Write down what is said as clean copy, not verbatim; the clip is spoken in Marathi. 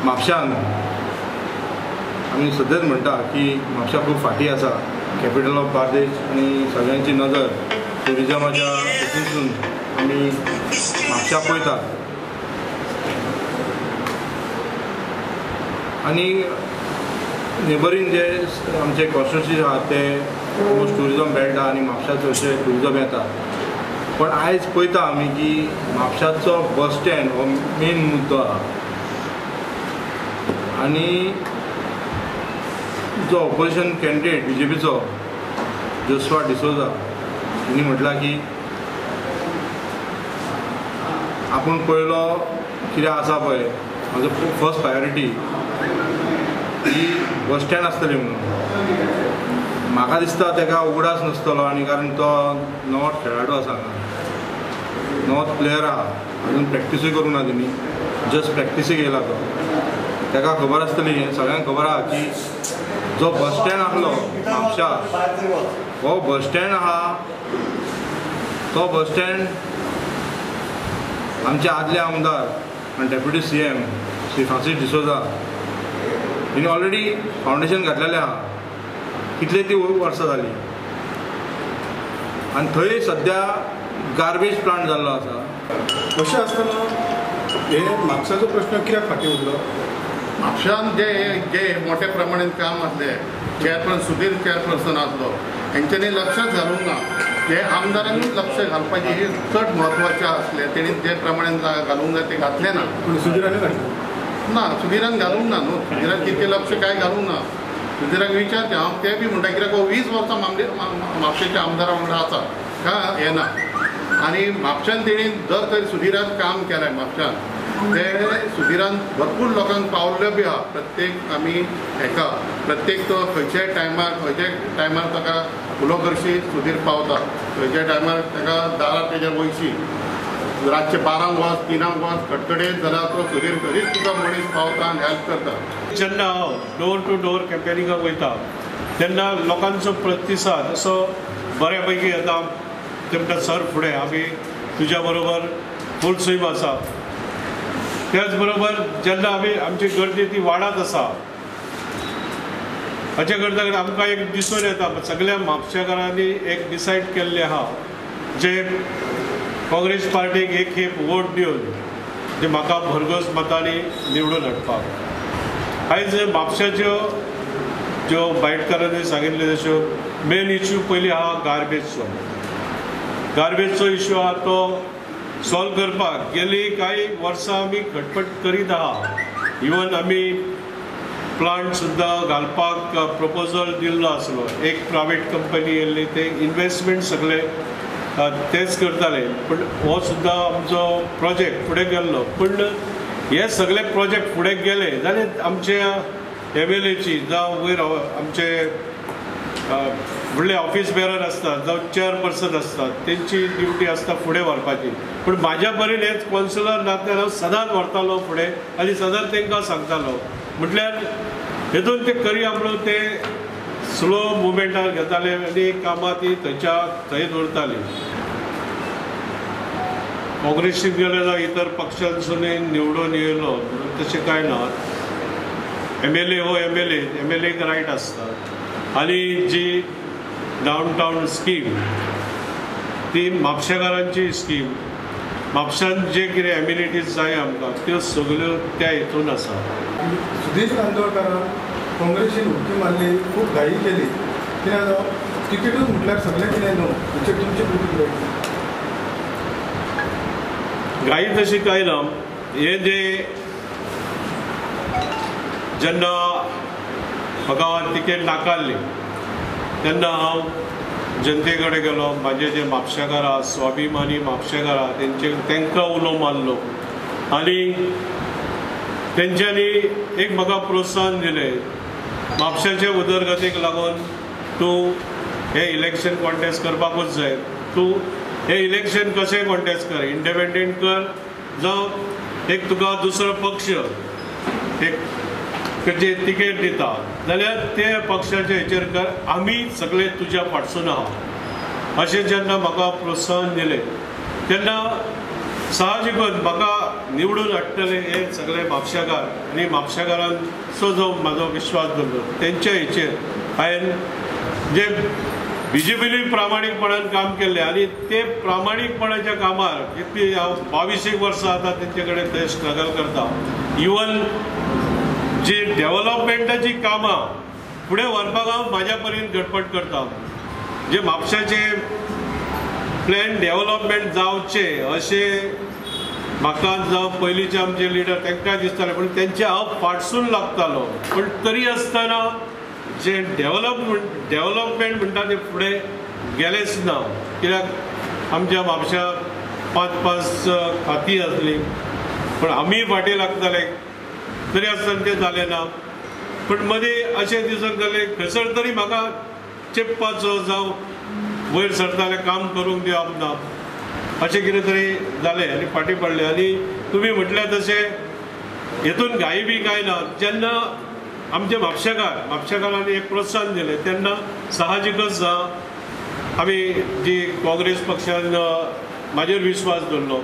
म्हापशान आमी सद्याच म्हणटा की म्हापशा खूब फाटी आसा, कॅपिटल ऑफ बार्देश, आनी सगळ्यांची नजर टुरिजमाच्या हितूंतसून आमी म्हापशा पळयता. आनी नेबरींग जे आमचे कॉन्स्टिट्युएन्सी आहा ते ऑलमोस्ट टुरिजम बेल्ट आहा आनी म्हापशा चडशे टुरिजम येता. पण आयज पळयता आमी की म्हापशाचो बस स्टँड हो मेन मुद्दो आहा. आनी जो ऑपोजिशन कॅन्डिडेट BJPचो जोशुआ डिसोजा हांणी म्हटलां की आपूण पयलो कितें आसा पळय म्हाजो फर्स्ट प्रायोरिटी ही बस स्टँड आसतली म्हणून. म्हाका दिसता ताका उगडास नासतलो, आनी कारण तो नवो खेळाडू आसा, नवो प्लेयर आहा, अजून प्रॅक्टिसूय करूं ना तेणी, जस्ट प्रॅक्टिसीक येयला तो. ताका खबर आसतली, सगळ्यांक खबर आहा की जो बस स्टँड आसलो म्हापशा, हो बस स्टँड आहा तो बस स्टँड आमचे आदले आमदार आनी deputy CM Shri Francis D'Souza हिने ऑलरेडी फावंडेशन घातलेलें आहा. कितले ती वर्सां जाली आनी थंय सद्या गार्बेज प्लांट जाल्लो आसा. अशें आसतना हे म्हापशाचो प्रश्न कित्याक फाटीं उरलो? म्हापशान जे मोठ्या प्रमाणात काम असले, सुधीर चेअरपर्सन आसलो, हेंच्यांनी लक्षात घालूंक ना. हे आमदारांनी लक्ष घालपाचें हे चड म्हत्वाचें आसलें. तेणी जे प्रमाणे घालूंक जाय ते घातलें ना. पूण सुधीरान घातलें ना, सुधीरान घालूंक ना न्हू. सुधीरान तितकें लक्ष काय घालूंक ना. सुधीराक विचारचें हांव, ते बी म्हणटा कित्याक 20 वर्सां म्हापशेच्या आमदारा वांगडा आसा का हें ना. आनी म्हापशान तेणी जर तर सुधीरान काम केलें म्हापशान, ते सुधीरान भरपूर लोकांक पावल्यो बी आहा. प्रत्येक तो खंयच्याय टायमार ताका फुलो करशी सुधीर पावता. खंयच्या टायमार ताका दारार तेज्या वयशी रातचे 12 वच 3 वच खटखटेत जाल्यार तो सुधीर खरीच तुका मनीस पावता आनी हेल्प करता. जेन्ना हांव डोर टू डोर कॅम्पेनिंगाक वयता तेन्ना लोकांचो प्रतिसाद असो बऱ्यापैकी येता. ते म्हणटा सर फुडें आमी तुज्या बरोबर फूल स्वीम आसा. त्याच बरोबर जेन्ना आमची गर्दी ती वाडत आसा, हाचे करता आमकां एक दिसून येता सगळ्या म्हापशेकारांनी एक डिसायड केल्लें आहा जे काँग्रेस पार्टीक एक खेप वोट दिवन जे म्हाका भरघोस मतांनी निवडून हाडपाक. आयज म्हापशाच्यो ज्यो बायटकारांनी सांगितले तश्यो मेन इश्यू पयली आहा गार्बेजचो इश्यू आहा तो सॉल्व करपाक गेली कांय वर्सां आमी खटपट करीत आहा. इवन आमी प्लांट सुद्दां घालपाक प्रपोजल दिल्लो आसलो. एक प्रायवेट कंपनी येयल्ली, ते इन्वेस्टमेंट सगळे तेच करताले. पूण हो सुद्दां आमचो प्रोजेक्ट फुडें गेल्लो. पूण हे सगळे प्रोजेक्ट फुडें गेले जाल्यार आमच्या MLAची जावं वयर आमचे व्हडले ऑफिस बेरर आसतात जावं चेअरपर्सन आसतात तेंची ड्युटी आसता फुडें व्हरपाची. पूण म्हाज्या परीन हेच कावन्सिलर नात्यान हांव सदांच व्हरतालो फुडें आनी सदांच तांकां सांगतालो. म्हटल्यार हेतून ते करया म्हणून ते स्लो मुवमेंटार घेताले आनी कामां ती थंयच्या थंय दवरताली. काँग्रेसीक गेले जावं इतर पक्षांसूनय निवडून येयलो म्हणून तशें कांय ना. MLA हो MLAक रायट आसता. आनी जी डावन टावन स्कीम ती म्हापशेकारांची स्कीम. म्हापशान जे कितें एम्युनिटीज जाय आमकां त्यो सगल्यो त्या हितून आसा. सुधीर कांदोळकारान काँग्रेसीन उडकी मारली, खूब घाई केली. कित्याक तिकेटूच म्हटल्यार सगळें कितें न्हू. तुमचे प्रतिक्रिया? घाई तशी कांय ना. हे जे जेन्ना म्हाका तिकेट नाकारली तेन्ना हांव जनते कडेन गेलो. म्हाजे जे म्हापशेकार आहा, स्वाभिमानी म्हापशेकार आहा, तांकां उलो मारलो आनी तेंच्यांनी एक म्हाका प्रोत्साहन दिलें. म्हापशाचे उदरगतीक लागून तूं हे इलेक्शन कॉन्टेस्ट करपाकूच जाय. तूं हे इलेक्शन कशें कॉन्टेस्ट कर, इंडिपेंडंट कर जावं एक तुका दुसरो पक्ष एक जे तिकेट दिता जाल्यार ते पक्षाचे हेचेर कर, आमी सगळे तुज्या फाटसून आहा. अशें जेन्ना म्हाका प्रोत्साहन दिलें तेन्ना साहजिकच म्हाका निवडून हाडटले हे सगळे म्हापशेकार आनी म्हापशेकारांचो जो म्हाजो विश्वास दवरलो तेंच्या हेचेर हांवें जे BJPनी प्रामाणीकपणान काम केल्लें आनी ते प्रामाणीकपणाच्या कामार कितली हांव 22 वर्सां आतां तेंचे कडेन थंय स्ट्रगल करता. इवन जी डेव्हलपमेंटाची कामां फुडें व्हरपाक हांव म्हाज्या परीन घटपट करता. जे म्हापशाचे प्लॅन डेव्हलपमेंट जावचे अशें म्हाका जावं पयलींचे आमचे लिडर तांकां दिसतालें, पूण तेंचे हांव फाटसून लागतालो. पूण तरी आसतना जे डेव्हलपमेंट म्हणटा ते फुडें गेलेच ना. कित्याक आमच्या म्हापशा 5-5 खातीं आसलीं पूण आमी फाटीं लागताले, तरी आसतना तें जालें ना. पूण मदीं अशें दिसक जालें खंयसर तरी म्हाका चेपपाचो जावं वयर सरतालें काम करूंक दिवप ना अशें कितें तरी जालें आनी फाटीं पडलें. आनी तुमी म्हटलें तशें हेतून घाई बी कांय ना. जेन्ना आमचे म्हापशेकारांनी एक प्रोत्साहन दिलें तेन्ना साहजिकच आमी जी काँग्रेस पक्षान म्हाजेर विश्वास दवरलो